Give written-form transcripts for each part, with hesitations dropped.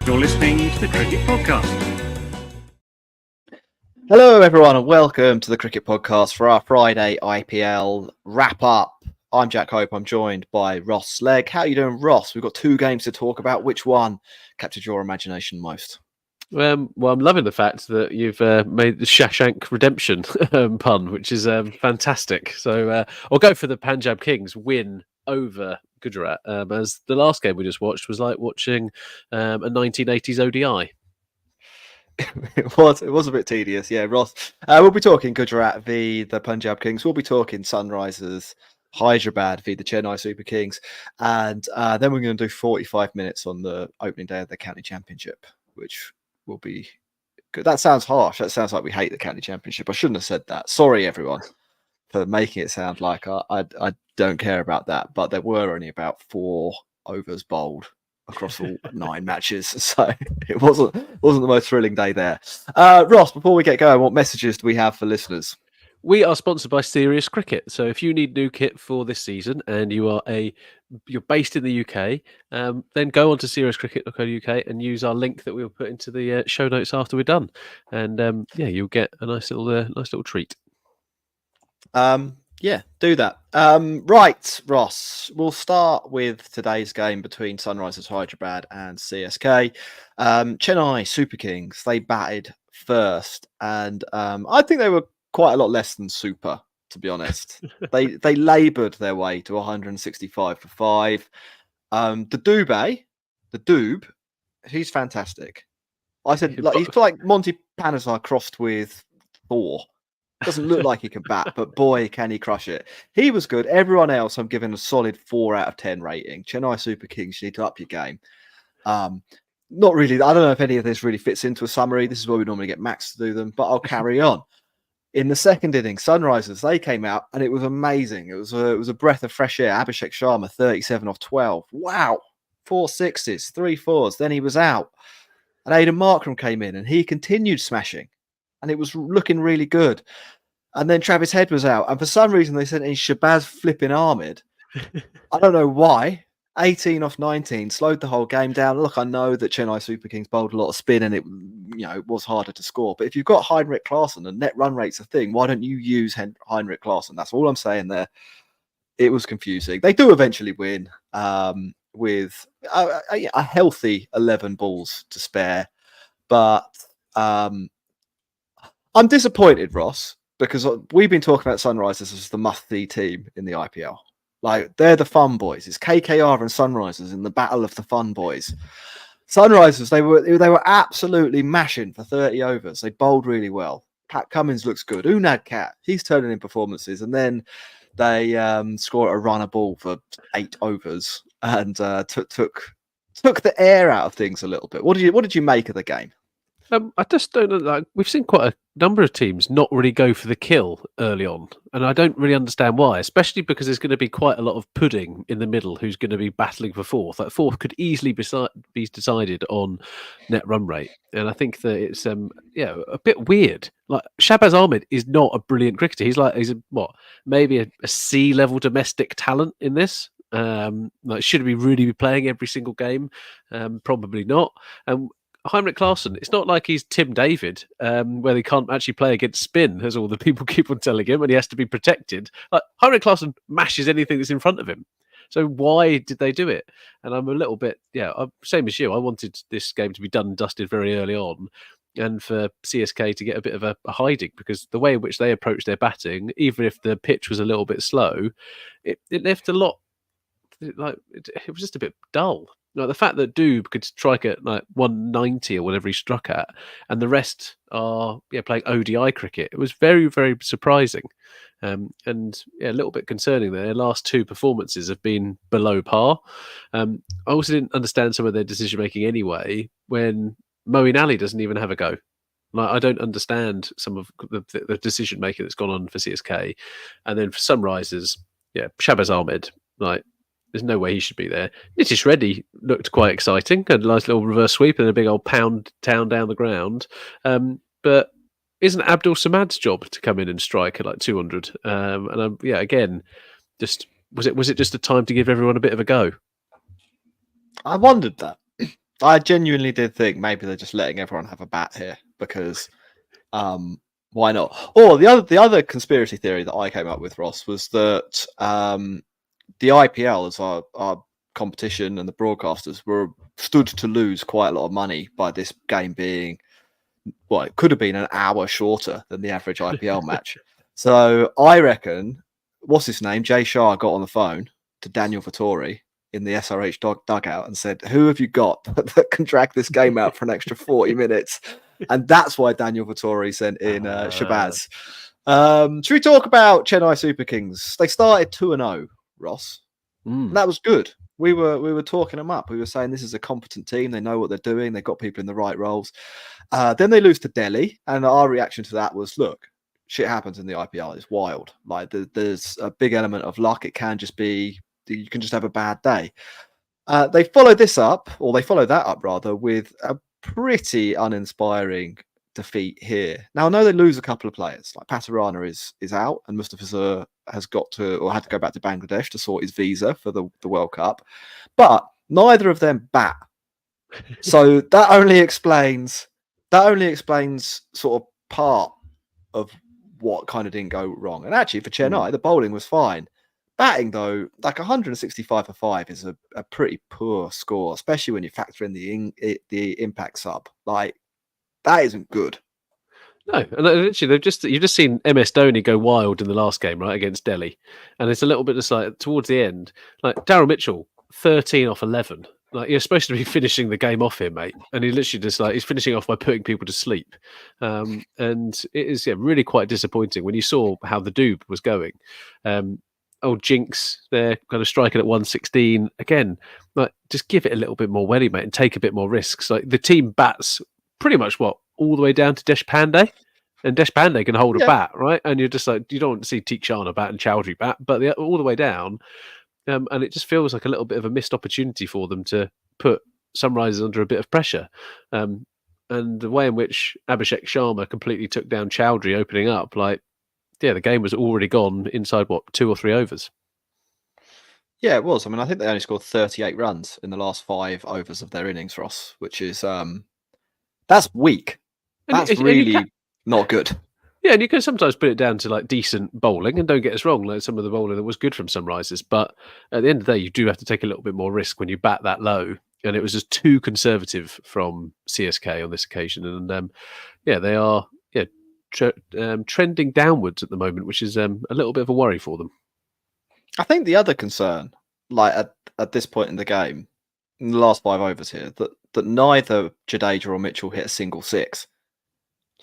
You're listening to the Cricket Podcast. Hello, everyone, and welcome to the Cricket Podcast for our Friday IPL wrap-up. I'm Jack Hope. I'm joined by Ross Slegg. How are you doing, Ross? We've got two games to talk about. Which one captured your imagination most? Well, I'm loving the fact that you've made the Shashank Redemption pun, which is fantastic. So I'll go for the Punjab Kings win over Gujarat, as the last game we just watched was like watching a 1980s ODI. It was a bit tedious, yeah, Ross. We'll be talking Gujarat v the Punjab Kings. We'll be talking Sunrisers Hyderabad v the Chennai Super Kings, and then we're going to do 45 minutes on the opening day of the County Championship, which will be good. That sounds harsh. That sounds like we hate the County Championship. I shouldn't have said that. Sorry, everyone, for making it sound like I don't care about that. But there were only about 4 overs bowled across all 9 matches, so it wasn't the most thrilling day there. Ross, before we get going, what messages do we have for listeners? We are sponsored by Serious Cricket. So if you need new kit for this season and you're based in the UK, then go on to seriouscricket.co.uk and use our link that we'll put into the show notes after we're done, and you'll get a nice little treat. Yeah, do that. Right, Ross, we'll start with today's game between Sunrisers Hyderabad and CSK. Chennai Super Kings, they batted first, and I think they were quite a lot less than super, to be honest. They laboured their way to 165 for 5. The Doob, he's fantastic. I said he's like Monty Panesar crossed with Thor. Doesn't look like he can bat, but boy, can he crush it. He was good. Everyone else, I'm giving a solid 4 out of 10 rating. Chennai Super Kings, you need to up your game. Not really. I don't know if any of this really fits into a summary. This is where we normally get Max to do them, but I'll carry on. In the second inning, Sunrisers, they came out and it was amazing. It was a breath of fresh air. Abhishek Sharma, 37 off 12. Wow. 4 sixes, 3 fours. Then he was out. And Aidan Markram came in and he continued smashing. And it was looking really good. And then Travis Head was out. And for some reason, they sent in Shabazz flipping Ahmed. I don't know why. 18 off 19, slowed the whole game down. Look, I know that Chennai Super Kings bowled a lot of spin and it was harder to score. But if you've got Heinrich Klaasen and net run rate's a thing, why don't you use Heinrich Klaasen? That's all I'm saying there. It was confusing. They do eventually win with a healthy 11 balls to spare. But I'm disappointed, Ross, because we've been talking about Sunrisers as the must-see team in the IPL. Like, they're the fun boys. It's KKR and Sunrisers in the battle of the fun boys. Sunrisers, they were absolutely mashing for 30 overs. They bowled really well. Pat Cummins looks good. Unad Kat, he's turning in performances. And then they score a runner ball for 8 overs and took the air out of things a little bit. What did you make of the game? I just don't know. Like, we've seen quite a number of teams not really go for the kill early on, and I don't really understand why. Especially because there's going to be quite a lot of pudding in the middle who's going to be battling for fourth. Like, fourth could easily be decided on net run rate, and I think that it's a bit weird. Like, Shabazz Ahmed is not a brilliant cricketer. He's maybe a C level domestic talent in this. Should he really be playing every single game? Probably not. Heinrich Klaasen, it's not like he's Tim David, where he can't actually play against spin, as all the people keep on telling him, and he has to be protected. Like, Heinrich Klaasen mashes anything that's in front of him. So why did they do it? And I'm a little bit, same as you. I wanted this game to be done and dusted very early on, and for CSK to get a bit of a hiding, because the way in which they approached their batting, even if the pitch was a little bit slow, it left a lot. It was just a bit dull. Like, the fact that Doob could strike at like 190 or whatever he struck at, and the rest are playing ODI cricket, it was very, very surprising, and a little bit concerning. Their last 2 performances have been below par. I also didn't understand some of their decision making anyway, when Moeen Ali doesn't even have a go. Like, I don't understand some of the decision making that's gone on for CSK, and then for Sunrisers, Shabazz Ahmed, like, there's no way he should be there. Nitish Reddy looked quite exciting. Had a nice little reverse sweep and a big old pound down the ground. But isn't Abdul Samad's job to come in and strike at like 200? Again, was it just a time to give everyone a bit of a go? I wondered that. I genuinely did think maybe they're just letting everyone have a bat here because why not? Or the other conspiracy theory that I came up with, Ross, was that the IPL as our competition and the broadcasters were stood to lose quite a lot of money by this game being, well, it could have been an hour shorter than the average IPL match. So I reckon, what's his name? Jay Shah got on the phone to Daniel Vettori in the SRH dugout and said, "Who have you got that can drag this game out for an extra 40 minutes?" And that's why Daniel Vettori sent in Shabazz. Should we talk about Chennai Super Kings? They started 2-0, Ross. And that was good. We were talking them up. We were saying this is a competent team. They know what they're doing. They've got people in the right roles. Then they lose to Delhi, and our reaction to that was, look, shit happens in the IPL. It's wild. Like there's a big element of luck. It can just be, you can just have a bad day. They followed that up rather, with a pretty uninspiring defeat here. Now I know they lose a couple of players. Like Patarana is out, and Mustafiza has got to, or had to go back to Bangladesh to sort his visa for the World Cup. But neither of them bat. So that only explains sort of part of what kind of didn't go wrong. And actually for Chennai, the bowling was fine. Batting, though, like 165 for 5 is a pretty poor score, especially when you factor in the impact sub. Like, that isn't good. No, and literally, you've just seen MS Dhoni go wild in the last game, right, against Delhi, and it's a little bit just like towards the end, like Daryl Mitchell, 13 off 11. Like, you're supposed to be finishing the game off here, mate, and he literally just he's finishing off by putting people to sleep, and it is really quite disappointing when you saw how the Doob was going. Old Jinx there, kind of striking at 116 again. Like, just give it a little bit more welly, mate, and take a bit more risks. Like, the team bats pretty much all the way down to Deshpande, and Deshpande can hold a bat, right? And you're just like, you don't want to see Tikshana bat and Chowdhury bat, but all the way down, and it just feels like a little bit of a missed opportunity for them to put Sunrisers under a bit of pressure. And the way in which Abhishek Sharma completely took down Chowdhury opening up, the game was already gone inside 2 or 3 overs. Yeah, it was. I mean, I think they only scored 38 runs in the last 5 overs of their innings, Ross, which is that's weak. That's really not good. Yeah, and you can sometimes put it down to decent bowling, and don't get us wrong, like some of the bowling that was good from Sunrisers, but at the end of the day, you do have to take a little bit more risk when you bat that low, and it was just too conservative from CSK on this occasion, and they are trending downwards at the moment, which is a little bit of a worry for them. I think the other concern, at this point in the game, in the last 5 overs here, that neither Jadeja or Mitchell hit a single six.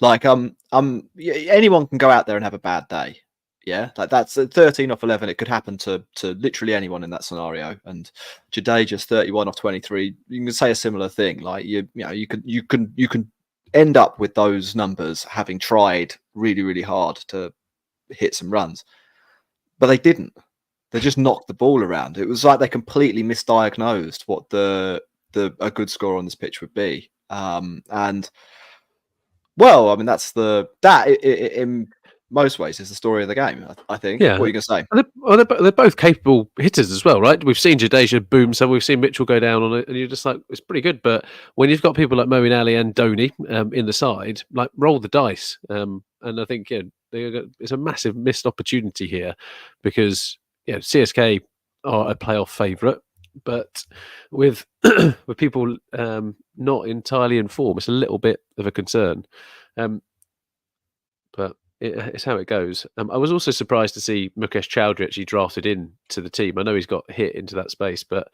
Anyone can go out there and have a bad day. Yeah, that's 13 off 11. It could happen to literally anyone in that scenario. And Jadeja's 31 off 23. You can say a similar thing. Like you can end up with those numbers having tried really, really hard to hit some runs, but they didn't. They just knocked the ball around. It was like they completely misdiagnosed what a good score on this pitch would be. And well, I mean, that in most ways is the story of the game, I think. Yeah. What are you going to say? They're both capable hitters as well, right? We've seen Jadeja boom, so we've seen Mitchell go down on it, and you're just like, it's pretty good. But when you've got people like Moeen Ali and Dhoni in the side, roll the dice. And I think it's a massive missed opportunity here because CSK are a playoff favourite, but with with people not entirely in form, it's a little bit of a concern. But it's how it goes. I was also surprised to see Mukesh Chowdhury actually drafted in to the team. I know he's got hit into that space, but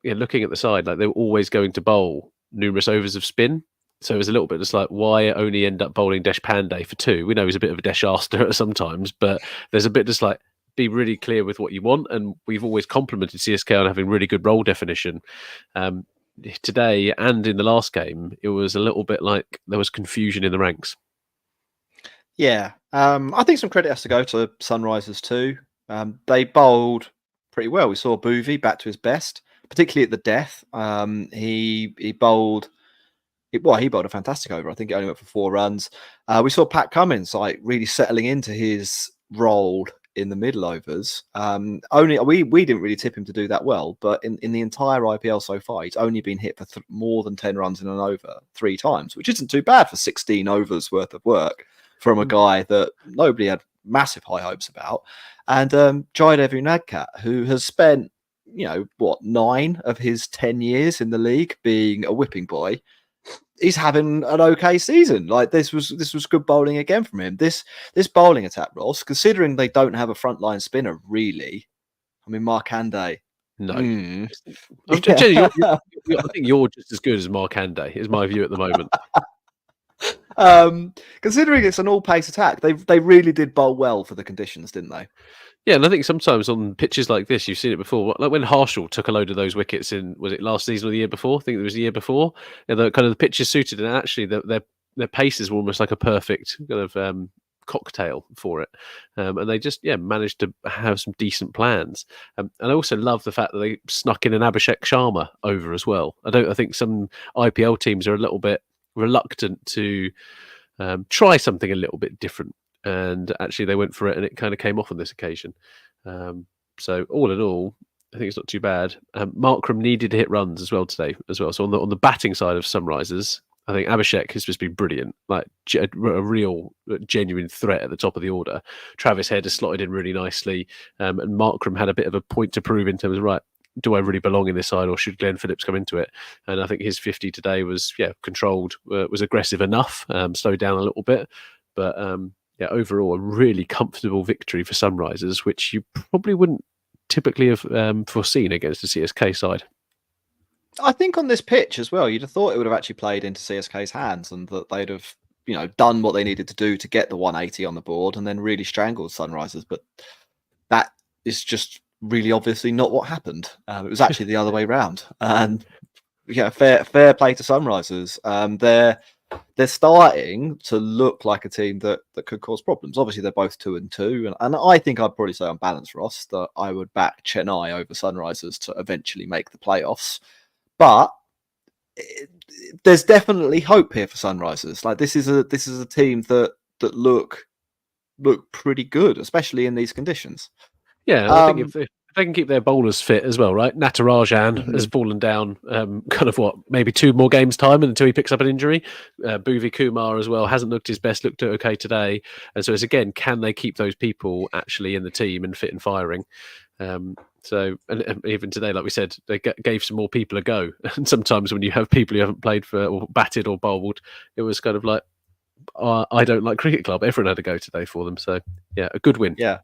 looking at the side, they were always going to bowl numerous overs of spin. So it was a little bit just why only end up bowling Deshpande for 2? We know he's a bit of a disaster sometimes, but there's a bit just be really clear with what you want. And we've always complimented CSK on having really good role definition. Today and in the last game, it was a little bit like there was confusion in the ranks. Yeah, I think some credit has to go to Sunrisers too. They bowled pretty well. We saw Bhuvi back to his best, particularly at the death. He bowled a fantastic over. I think it only went for 4 runs. We saw Pat Cummins really settling into his role in the middle overs. Only we didn't really tip him to do that well, but in the entire IPL so far, he's only been hit for more than 10 runs in an over 3 times, which isn't too bad for 16 overs worth of work from a guy that nobody had massive high hopes about. And Jaidev Unadkat, who has spent 9 of his 10 years in the league being a whipping boy, he's having an okay season. Like this was good bowling again from him. This bowling attack, Ross, considering they don't have a frontline spinner, really. I mean, Markande. No, Mm. Jenny, I think you're just as good as Markande, is my view at the moment. Considering it's an all-pace attack, they really did bowl well for the conditions, didn't they? Yeah, and I think sometimes on pitches like this, you've seen it before. Like when Harshall took a load of those wickets in, was it last season or the year before? I think it was the year before. Yeah, the pitches suited, and actually their paces were almost like a perfect kind of cocktail for it. And they just managed to have some decent plans. And I also love the fact that they snuck in an Abhishek Sharma over as well. I think some IPL teams are a little bit reluctant to try something a little bit different. And actually, they went for it, and it kind of came off on this occasion. So all in all, I think it's not too bad. Markram needed to hit runs as well today, as well. So on the batting side of Sunrisers, I think Abhishek has just been brilliant, like a real genuine threat at the top of the order. Travis Head has slotted in really nicely, and Markram had a bit of a point to prove in terms of, right, do I really belong in this side, or should Glenn Phillips come into it? And I think his 50 today was controlled, was aggressive enough, slowed down a little bit, but overall a really comfortable victory for Sunrisers, which you probably wouldn't typically have foreseen against the CSK side. I think on this pitch as well, you'd have thought it would have actually played into CSK's hands, and that they'd have done what they needed to do to get the 180 on the board and then really strangled Sunrisers. But that is just really obviously not what happened. It was actually the other way round. And fair play to Sunrisers. They're starting to look like a team that could cause problems. Obviously, they're both 2-2, and I think I'd probably say on balance, Ross, that I would back Chennai over Sunrisers to eventually make the playoffs. But there's definitely hope here for Sunrisers. Like this is a team that look pretty good, especially in these conditions. Yeah, I think if they can keep their bowlers fit as well, right? Natarajan has fallen down kind of maybe 2 more games time until he picks up an injury. Bhuvi Kumar as well hasn't looked his best, looked okay today. And so it's again, can they keep those people actually in the team and fit and firing? So even today, like we said, they gave some more people a go. And sometimes when you have people who haven't played for or batted or bowled, it was kind of like, I don't like cricket club. Everyone had a go today for them. So yeah, a good win. Yeah.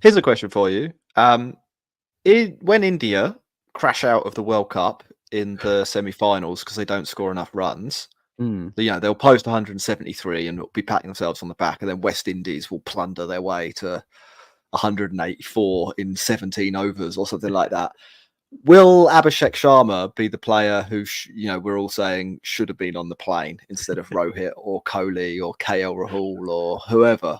Here's a question for you. When India crash out of the World Cup in the semi-finals because they don't score enough runs, they'll post 173 and be patting themselves on the back, and then West Indies will plunder their way to 184 in 17 overs or something like that. Will Abhishek Sharma be the player who we're all saying should have been on the plane instead of Rohit or Kohli or KL Rahul or whoever?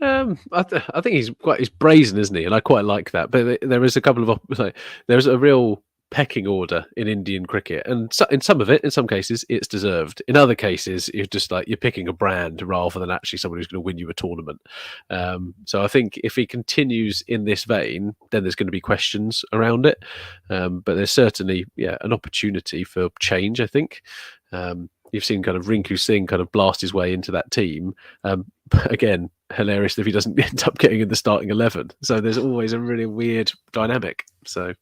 I think he's brazen, isn't he? And I quite like that. But there is a couple of there's a real pecking order in Indian cricket, and in some cases, it's deserved. In other cases, you're just like you're picking a brand rather than actually someone who's going to win you a tournament. So I think if he continues in this vein, then there's going to be questions around it. But there's certainly an opportunity for change, I think. You've seen kind of Rinku Singh kind of blast his way into that team. But again, hilarious if he doesn't end up getting in the starting 11. So there's always a really weird dynamic. So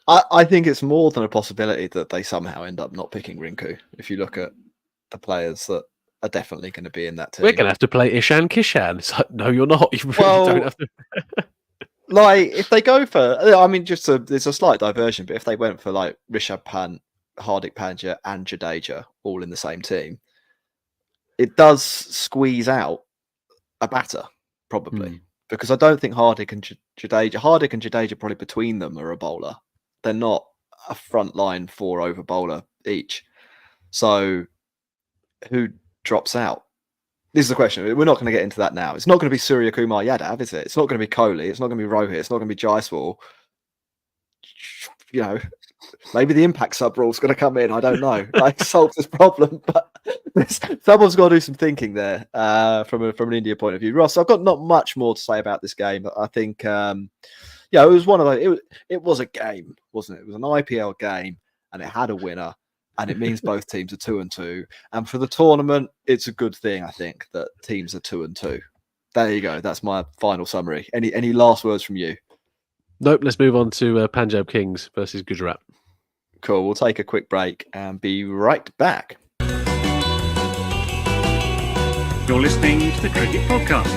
I think it's more than a possibility that they somehow end up not picking Rinku. If you look at the players that are definitely going to be in that team. We're going to have to play Ishan Kishan. It's like, no, you're not. You really don't have to. Like, if they go for, I mean, there's a slight diversion, but if they went for like Rishabh Pant, Hardik Pandya and Jadeja all in the same team, it does squeeze out a batter, probably. Because I don't think Hardik and Jadeja probably between them are a bowler. They're not a front line 4 over bowler each. So who drops out? This is the question. We're not going to get into that now. It's not going to be Surya Kumar Yadav, is it? It's not going to be Kohli. It's not going to be Rohit. It's not going to be Jaiswal. Maybe the impact sub rule is going to come in. I don't know. Like solve this problem, but Someone's got to do some thinking there from an India point of view. Ross, I've got not much more to say about this game. But I think, it was one of those. It was a game, wasn't it? It was an IPL game, and it had a winner, and it means both teams are 2-2. And for the tournament, it's a good thing, I think, that teams are 2-2. There you go. That's my final summary. Any last words from you? Nope. Let's move on to Punjab Kings versus Gujarat. Cool. We'll take a quick break and be right back. You're listening to the Cricket Podcast.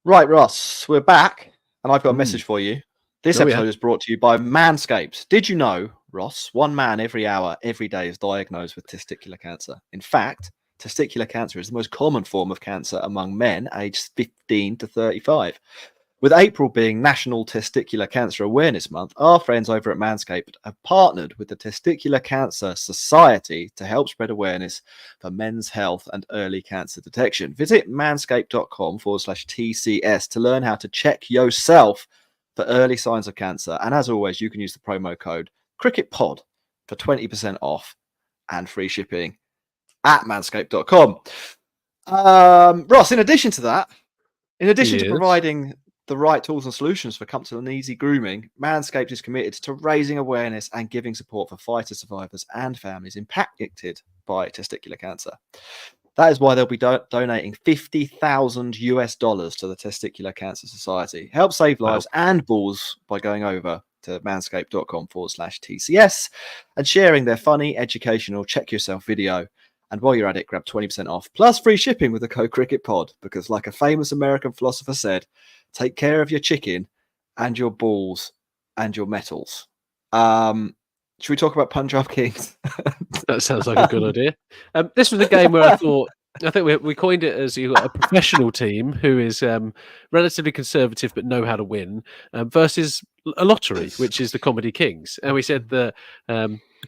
Right, Ross, we're back, and I've got a message for you. This Oh, yeah. episode is brought to you by Manscaped. Did you know, Ross, one man every hour, every day is diagnosed with testicular cancer? In fact, testicular cancer is the most common form of cancer among men aged 15 to 35. With April being National Testicular Cancer Awareness Month, our friends over at Manscaped have partnered with the Testicular Cancer Society to help spread awareness for men's health and early cancer detection. Visit manscaped.com/TCS to learn how to check yourself for early signs of cancer. And as always, you can use the promo code CricketPod for 20% off and free shipping at manscaped.com. Ross, in addition to Yes. providing the right tools and solutions for comfortable and easy grooming, Manscaped is committed to raising awareness and giving support for fighter survivors and families impacted by testicular cancer. That is why they'll be donating $50,000 to the Testicular Cancer Society. Help save lives and balls by going over to manscaped.com/TCS and sharing their funny, educational, check yourself video. And while you're at it, grab 20% off plus free shipping with the code CricketPod, because like a famous American philosopher said, take care of your chicken and your balls and your metals. Should we talk about Punjab Kings? That sounds like a good idea. This was a game where I think we coined it as you've got a professional team who is relatively conservative but know how to win versus a lottery, which is the Comedy Kings. And we said that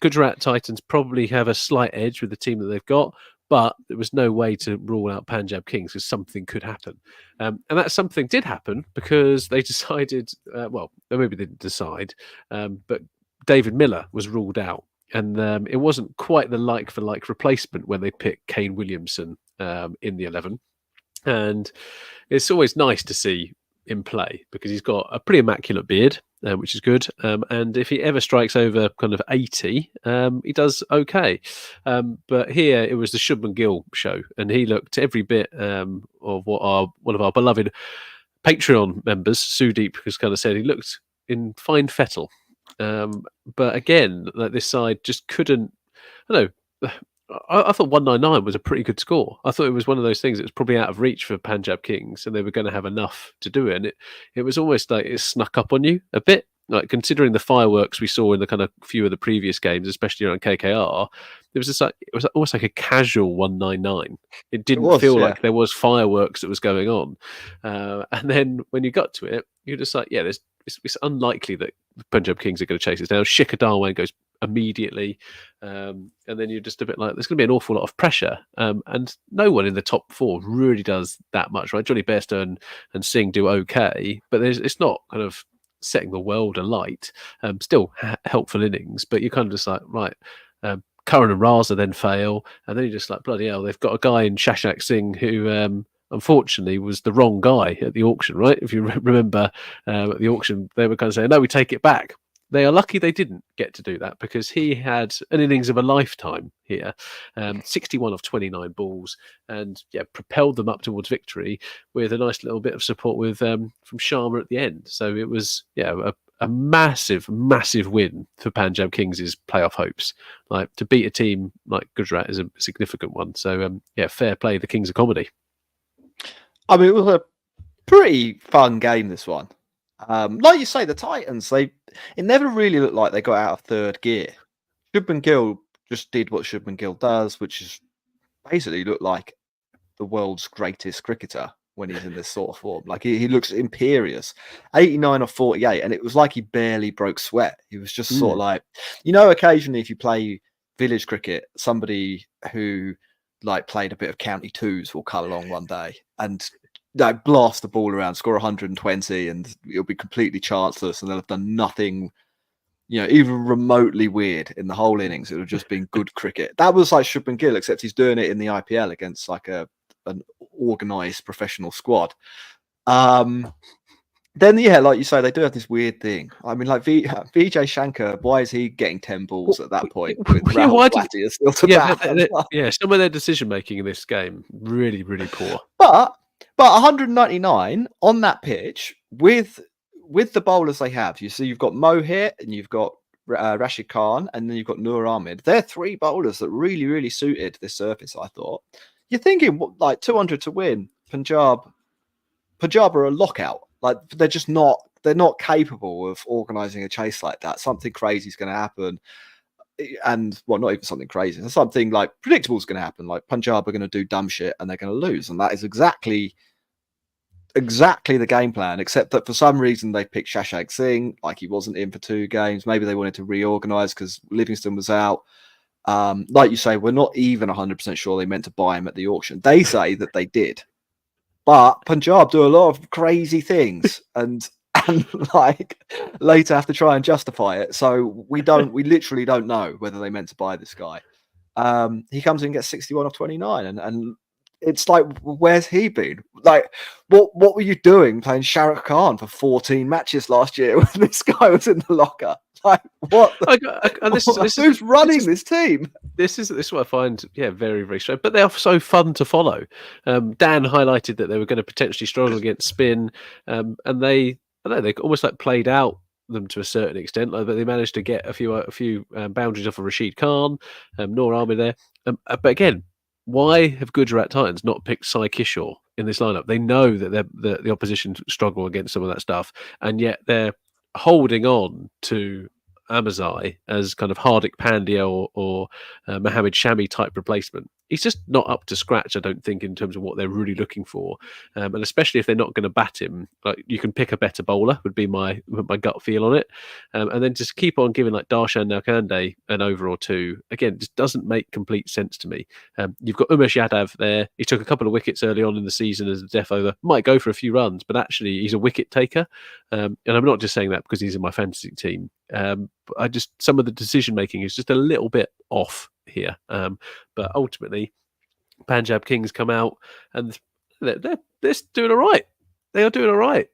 Gujarat Titans probably have a slight edge with the team that they've got, but there was no way to rule out Punjab Kings because something could happen. And that something did happen because they decided, well, maybe they didn't decide, but David Miller was ruled out. And it wasn't quite the like-for-like replacement when they picked Kane Williamson in the 11. And it's always nice to see him play because he's got a pretty immaculate beard, which is good. And if he ever strikes over kind of 80, he does okay. But here it was the Shubman Gill show, and he looked every bit of what one of our beloved Patreon members, Sudeep, has kind of said. He looked in fine fettle. But again, like this side just couldn't. I don't know. I thought 199 was a pretty good score. I thought it was one of those things that was probably out of reach for Punjab Kings, and they were going to have enough to do it. And it was almost like it snuck up on you a bit. Like considering the fireworks we saw in the kind of few of the previous games, especially around KKR, it was almost like a casual 199. It didn't feel like there was fireworks that was going on. And then when you got to it, you're just like, yeah, it's unlikely that the Punjab Kings are going to chase us down. Shikhar Dhawan goes immediately, and then you're just a bit like, there's going to be an awful lot of pressure, and no one in the top four really does that much, right? Johnny Bairstow and Singh do okay, but it's not kind of setting the world alight. Still helpful innings, but you're kind of just like, right, Curran and Raza then fail, and then you're just like, bloody hell, they've got a guy in Shashank Singh who unfortunately was the wrong guy at the auction, right? If you remember at the auction, they were kind of saying, no, we take it back. They are lucky they didn't get to do that because he had an innings of a lifetime here, 61 of 29 balls, and propelled them up towards victory with a nice little bit of support with from Sharma at the end. So it was a massive win for Punjab Kings' playoff hopes. Like to beat a team like Gujarat is a significant one. So fair play, the Kings of Comedy. I mean, it was a pretty fun game, this one. Like you say, the Titans, it never really looked like they got out of third gear. Shubman Gill just did what Shubman Gill does, which is basically look like the world's greatest cricketer when he's in this sort of form. Like he looks imperious. 89 of 48, and it was like he barely broke sweat. He was just sort of like, occasionally if you play village cricket, somebody who like played a bit of county twos will come along one day and blast the ball around, score 120, and it'll be completely chanceless, and they'll have done nothing, even remotely weird in the whole innings. It would have just been good cricket. That was like Shubman Gill, except he's doing it in the IPL against like an organised professional squad. Then, like you say, they do have this weird thing. I mean, like Vijay Shankar, why is he getting 10 balls at that point? With Rahul Bhatia still to bat? Some of their decision making in this game really, really poor. But 199 on that pitch with the bowlers they have. You see, you've got Mohit and you've got Rashid Khan, and then you've got Noor Ahmed. They're three bowlers that really, really suited this surface, I thought. You're thinking like 200 to win. Punjab are a lockout. Like they're not capable of organising a chase like that. Something crazy is going to happen. And not even something crazy. Something like predictable is going to happen. Like Punjab are going to do dumb shit and they're going to lose. And that is exactly the game plan, except that for some reason they picked Shashank Singh, like he wasn't in for 2 games. Maybe they wanted to reorganise because Livingston was out. Like you say, we're not even 100% sure they meant to buy him at the auction. They say that they did. But Punjab do a lot of crazy things and like later have to try and justify it. So we literally don't know whether they meant to buy this guy. He comes in and gets 61 of 29 and it's like, where's he been? Like, what were you doing playing Shah Rukh Khan for 14 matches last year when this guy was in the locker? Like, what? Who's running this team? This is what I find, very, very strange. But they are so fun to follow. Dan highlighted that they were going to potentially struggle against spin, and they almost like played out them to a certain extent. Like, but they managed to get a few boundaries off of Rashid Khan, Noor Ahmed there. But again, why have Gujarat Titans not picked Sai Kishore in this lineup? They know that the opposition struggle against some of that stuff, and yet they're holding on to Amazai as kind of Hardik Pandya or Mohammad Shami type replacement. He's just not up to scratch, I don't think, in terms of what they're really looking for. And especially if they're not going to bat him, like you can pick a better bowler would be my gut feel on it. And then just keep on giving like Darshan Nalkande an over or 2. Again, just doesn't make complete sense to me. You've got Umesh Yadav there. He took a couple of wickets early on in the season as a death over. Might go for a few runs, but actually he's a wicket taker. And I'm not just saying that because he's in my fantasy team. Some of the decision making is just a little bit off here. But ultimately, Punjab Kings come out and they're doing all right. They are doing all right.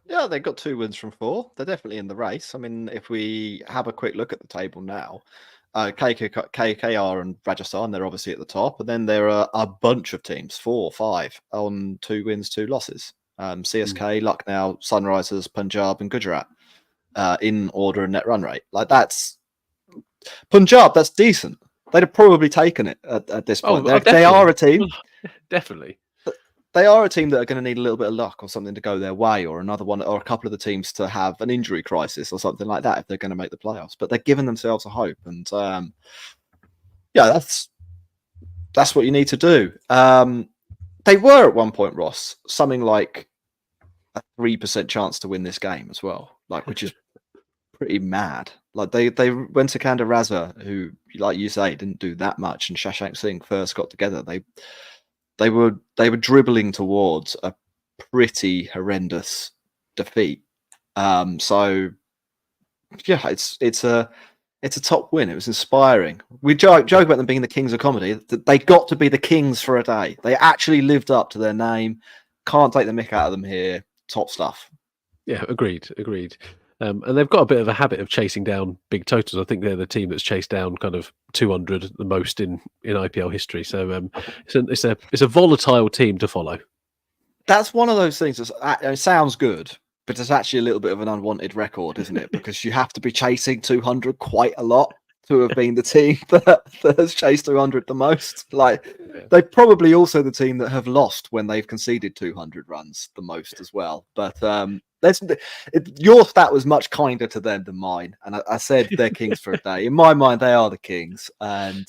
Yeah, they got 2 wins from 4. They're definitely in the race. I mean, if we have a quick look at the table now, KKR and Rajasthan, they're obviously at the top. And then there are a bunch of teams, 4, 5, on 2 wins, 2 losses. CSK, Lucknow, Sunrisers, Punjab, and Gujarat in order and net run rate. Like that's Punjab, that's decent. They'd have probably taken it at this point. They are a team. Definitely. They are a team that are going to need a little bit of luck or something to go their way, or another one, or a couple of the teams to have an injury crisis or something like that if they're going to make the playoffs. But they're giving themselves a hope, and that's what you need to do. They were at one point, Ross, something like a 3% chance to win this game as well, like which is pretty mad. Like they went to Kanda Raza, who, like you say, didn't do that much, and Shashank Singh first got together. They were dribbling towards a pretty horrendous defeat. So yeah, it's a top win. It was inspiring. We joke about them being the kings of comedy. They got to be the kings for a day. They actually lived up to their name. Can't take the mick out of them here. Top stuff. Yeah, agreed. And they've got a bit of a habit of chasing down big totals. I think they're the team that's chased down kind of 200 the most in IPL history. So it's a volatile team to follow. That's one of those things. It sounds good, but it's actually a little bit of an unwanted record, isn't it? Because you have to be chasing 200 quite a lot to have been the team that has chased 200 the most. Like they're probably also the team that have lost when they've conceded 200 runs the most as well. But your stat was much kinder to them than mine, and I said they're kings for a day. In my mind, they are the kings, and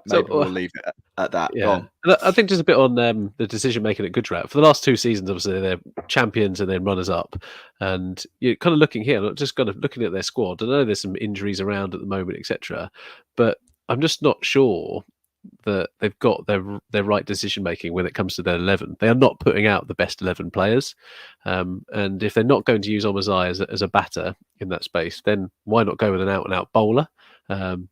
maybe we'll leave it at that. Yeah, and I think just a bit on the decision making at Gujarat for the last 2 seasons. Obviously, they're champions and then runners up, and you're kind of looking here, just kind of looking at their squad. I know there's some injuries around at the moment, etc., but I'm just not sure that they've got their right decision making when it comes to their 11. They are not putting out the best 11 players, and if they're not going to use Omazai as a batter in that space, then why not go with an out and out bowler?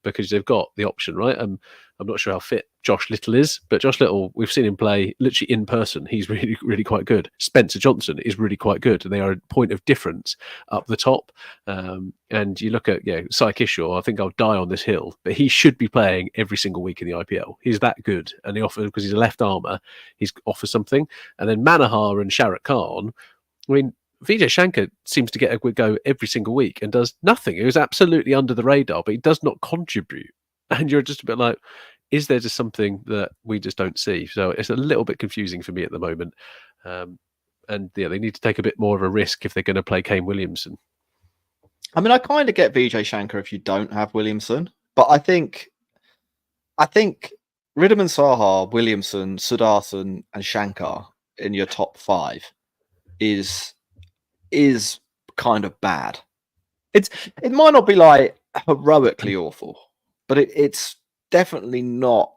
Because they've got the option, right? I'm not sure how fit Josh Little is, but Josh Little, we've seen him play literally in person. He's really, really quite good. Spencer Johnson is really quite good, and they are a point of difference up the top. And you look at Sai Kishore, I think I'll die on this hill, but he should be playing every single week in the IPL. He's that good, and he offers, because he's a left armer, he's offers something. And then Manohar and Sharat Khan, I mean, Vijay Shankar seems to get a good go every single week and does nothing. He was absolutely under the radar, but he does not contribute. And you're just a bit like, is there just something that we just don't see? So it's a little bit confusing for me at the moment. And they need to take a bit more of a risk if they're going to play Kane Williamson. I mean, I kind of get Vijay Shankar if you don't have Williamson, but I think Riddiman Saha, Williamson, Sudarsan, and Shankar in your top 5 is kind of bad. It might not be like heroically awful, but it's definitely not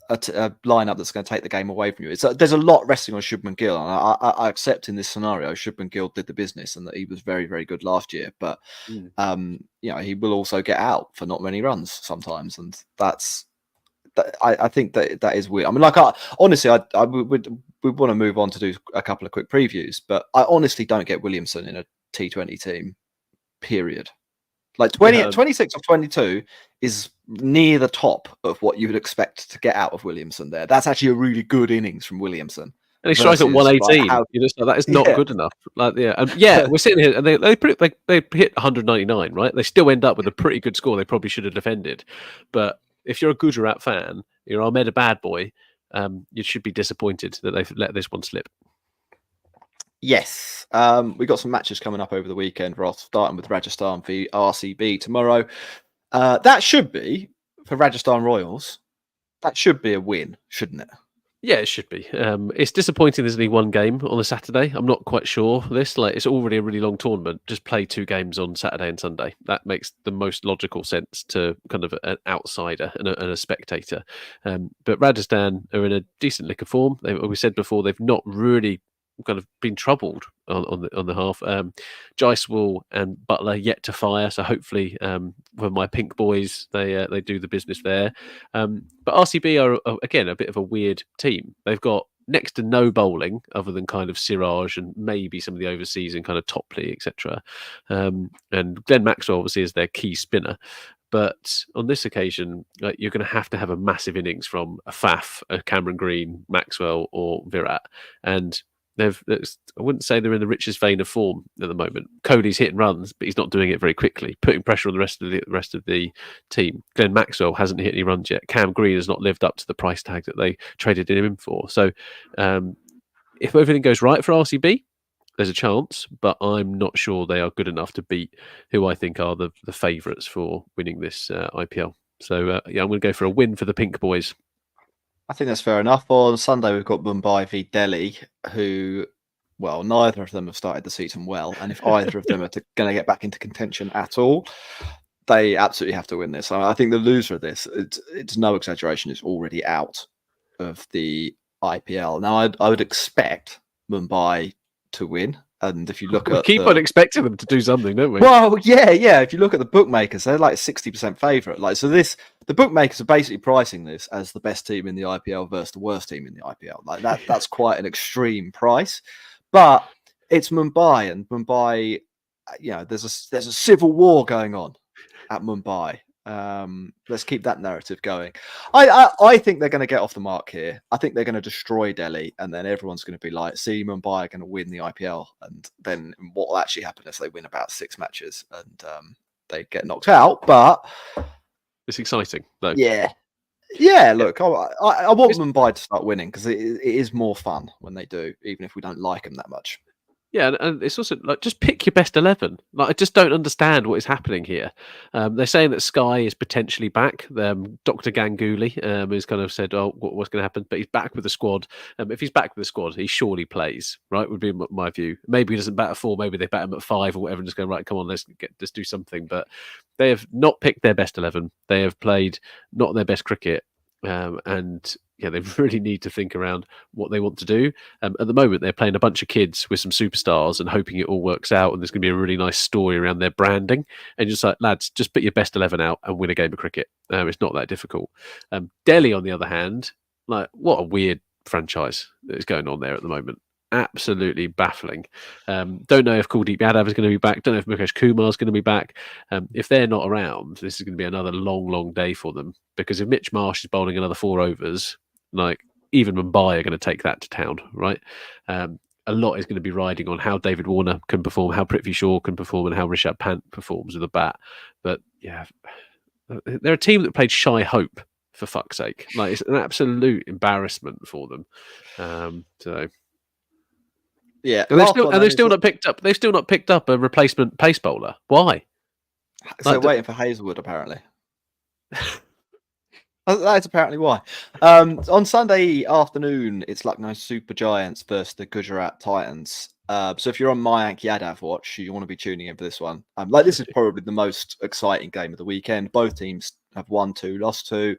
a lineup that's going to take the game away from you. There's a lot resting on Shubman Gill, and I accept in this scenario Shubman Gill did the business and that he was very, very good last year. But he will also get out for not many runs sometimes, and I think that is weird. I mean, honestly, I would want to move on to do a couple of quick previews, but I honestly don't get Williamson in a T20 team. Period. Like 26 of 22 is near the top of what you would expect to get out of Williamson there. That's actually a really good innings from Williamson. And he strikes at 118. That is not good enough. We're sitting here and they hit 199, right? They still end up with a pretty good score. They probably should have defended. But if you're a Gujarat fan, you're Ahmed a bad boy, you should be disappointed that they've let this one slip. Yes, we got some matches coming up over the weekend, Ross, starting with Rajasthan v RCB tomorrow. That should be, for Rajasthan Royals, that should be a win, shouldn't it? Yeah, it should be. It's disappointing there's only one game on a Saturday. I'm not quite sure this. It's already a really long tournament. Just play 2 games on Saturday and Sunday. That makes the most logical sense to kind of an outsider and a spectator. But Rajasthan are in a decent lick of form. We said before, they've not really kind of been troubled on the half. Jaiswal and Butler yet to fire, so hopefully for my pink boys they do the business there. But RCB are again a bit of a weird team. They've got next to no bowling other than kind of Siraj and maybe some of the overseas and kind of Topley, etc. And Glenn Maxwell obviously is their key spinner. But on this occasion, you're going to have a massive innings from a Faf, a Cameron Green, Maxwell, or Virat, and I wouldn't say they're in the richest vein of form at the moment. Cody's hitting runs, but he's not doing it very quickly, putting pressure on the rest of the team. Glenn Maxwell hasn't hit any runs yet. Cam Green has not lived up to the price tag that they traded him in for. So if everything goes right for RCB, there's a chance, but I'm not sure they are good enough to beat who I think are the favourites for winning this IPL. So I'm going to go for a win for the Pink Boys. I think that's fair enough. On Sunday, we've got Mumbai v Delhi, who, well, neither of them have started the season well. And if either of them are going to get back into contention at all, they absolutely have to win this. I think the loser of this, it's no exaggeration, is already out of the IPL. Now, I would expect Mumbai to win. And if you look at on expecting them to do something, don't we? Well, yeah. If you look at the bookmakers, they're like 60% favourite. So the bookmakers are basically pricing this as the best team in the IPL versus the worst team in the IPL. That's quite an extreme price. But it's Mumbai, and Mumbai, there's a civil war going on at Mumbai. Let's keep that narrative going. I think they're going to get off the mark here. I think they're going to destroy Delhi, and then everyone's going to be like, see, Mumbai are going to win the IPL. And then what will actually happen is they win about 6 matches and they get knocked out. But it's exciting, though. Yeah. Look, I want Mumbai to start winning because it is more fun when they do, even if we don't like them that much. Yeah, and it's also just pick your best 11. I just don't understand what is happening here. They're saying that Sky is potentially back. Dr. Ganguly has kind of said, "Oh, what's going to happen?" But he's back with the squad. If he's back with the squad, he surely plays. Right, would be my view. Maybe he doesn't bat at 4. Maybe they bat him at 5 or whatever, and just go right. Come on, let's do something. But they have not picked their best 11. They have played not their best cricket. And they really need to think around what they want to do. At the moment, they're playing a bunch of kids with some superstars and hoping it all works out. And there's going to be a really nice story around their branding. And just like, lads, just put your best 11 out and win a game of cricket. It's not that difficult. Delhi, on the other hand, like, what a weird franchise that is going on there at the moment. Absolutely baffling. Don't know if Kuldeep Yadav is going to be back. Don't know if Mukesh Kumar is going to be back. If they're not around, this is going to be another long, long day for them. Because if Mitch Marsh is bowling another 4 overs, like even Mumbai are going to take that to town, right? A lot is going to be riding on how David Warner can perform, how Prithvi Shaw can perform, and how Rishabh Pant performs with a bat. But yeah, they're a team that played shy hope, for fuck's sake. Like, it's an absolute embarrassment for them. So. Yeah, And they've still not picked up. They've still not picked up a replacement pace bowler. Why? So Like, waiting for Hazelwood, apparently. That's apparently why. On Sunday afternoon, it's Lucknow Super Giants versus the Gujarat Titans. So if you're on Mayank Yadav watch, you want to be tuning in for this one. This is probably the most exciting game of the weekend. Both teams have won 2, lost 2.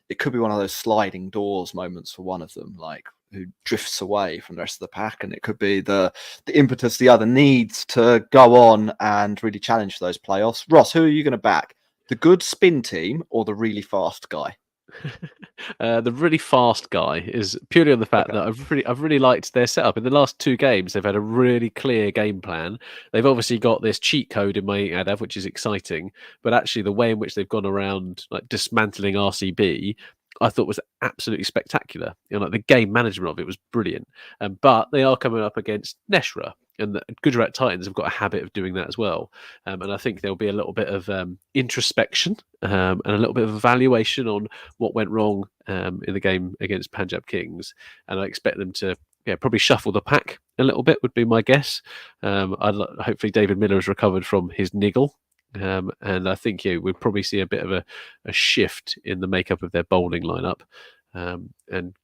It could be one of those sliding doors moments for one of them, like who drifts away from the rest of the pack, and it could be the impetus the other needs to go on and really challenge those playoffs. Ross, who are you going to back? The good spin team or the really fast guy? The really fast guy is purely on the fact that I've really liked their setup. In the last 2 games, they've had a really clear game plan. They've obviously got this cheat code in my Adav, which is exciting. But actually, the way in which they've gone around like dismantling RCB, I thought was absolutely spectacular. Like the game management of it was brilliant. But they are coming up against Neshra. And the Gujarat Titans have got a habit of doing that as well. And I think there'll be a little bit of introspection and a little bit of evaluation on what went wrong in the game against Punjab Kings. And I expect them to probably shuffle the pack a little bit, would be my guess. Hopefully David Miller has recovered from his niggle. And I think we'll probably see a bit of a shift in the makeup of their bowling lineup. And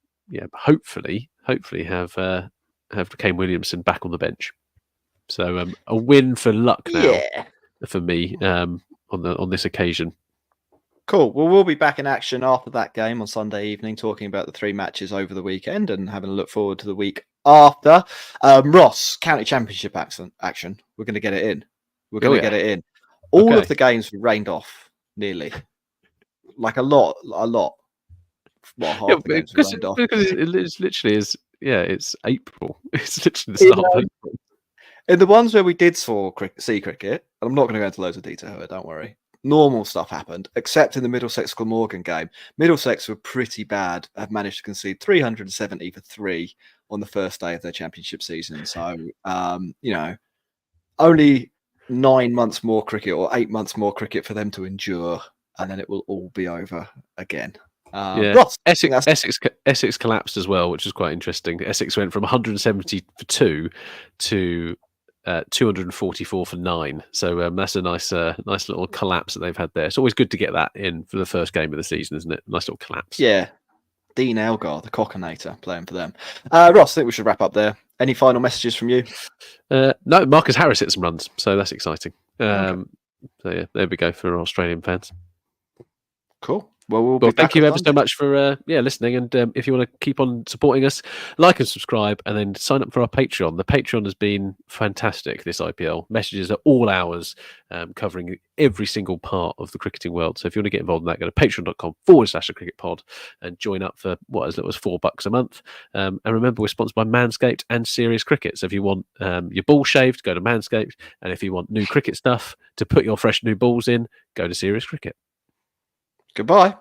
hopefully have Kane Williamson back on the bench. So a win for luck now for me on this occasion. Cool. Well, we'll be back in action after that game on Sunday evening, talking about the 3 matches over the weekend and having a look forward to the week after. Ross, county championship action. We're going to get it in. We're going to get it in. All of the games were rained off, nearly. Like a lot. Well, half the games were rained off. Because it literally is. Yeah, it's April. It's literally the start of April. In the ones where we did see cricket, and I'm not going to go into loads of detail here, don't worry. Normal stuff happened, except in the Middlesex Glamorgan game. Middlesex were pretty bad, have managed to concede 370 for 3 on the first day of their championship season. So, only 9 months more cricket or 8 months more cricket for them to endure, and then it will all be over again. Ross, Essex collapsed as well, which was quite interesting. Essex went from 170 for 2 to 244 for 9. So that's a nice little collapse that they've had there. It's always good to get that in for the first game of the season, isn't it? Nice little collapse. Yeah. Dean Elgar, the Cockinator, playing for them. Ross, I think we should wrap up there. Any final messages from you? No, Marcus Harris hit some runs, so that's exciting. So yeah, there we go for Australian fans. Cool. Well, thank you ever so much for listening. And if you want to keep on supporting us, like and subscribe, and then sign up for our Patreon. The Patreon has been fantastic this IPL. Messages at all hours, covering every single part of the cricketing world. So if you want to get involved in that, go to patreon.com/cricketpod and join up for as little as $4 a month. And remember, we're sponsored by Manscaped and Serious Cricket. So if you want your ball shaved, go to Manscaped. And if you want new cricket stuff to put your fresh new balls in, go to Serious Cricket. Goodbye.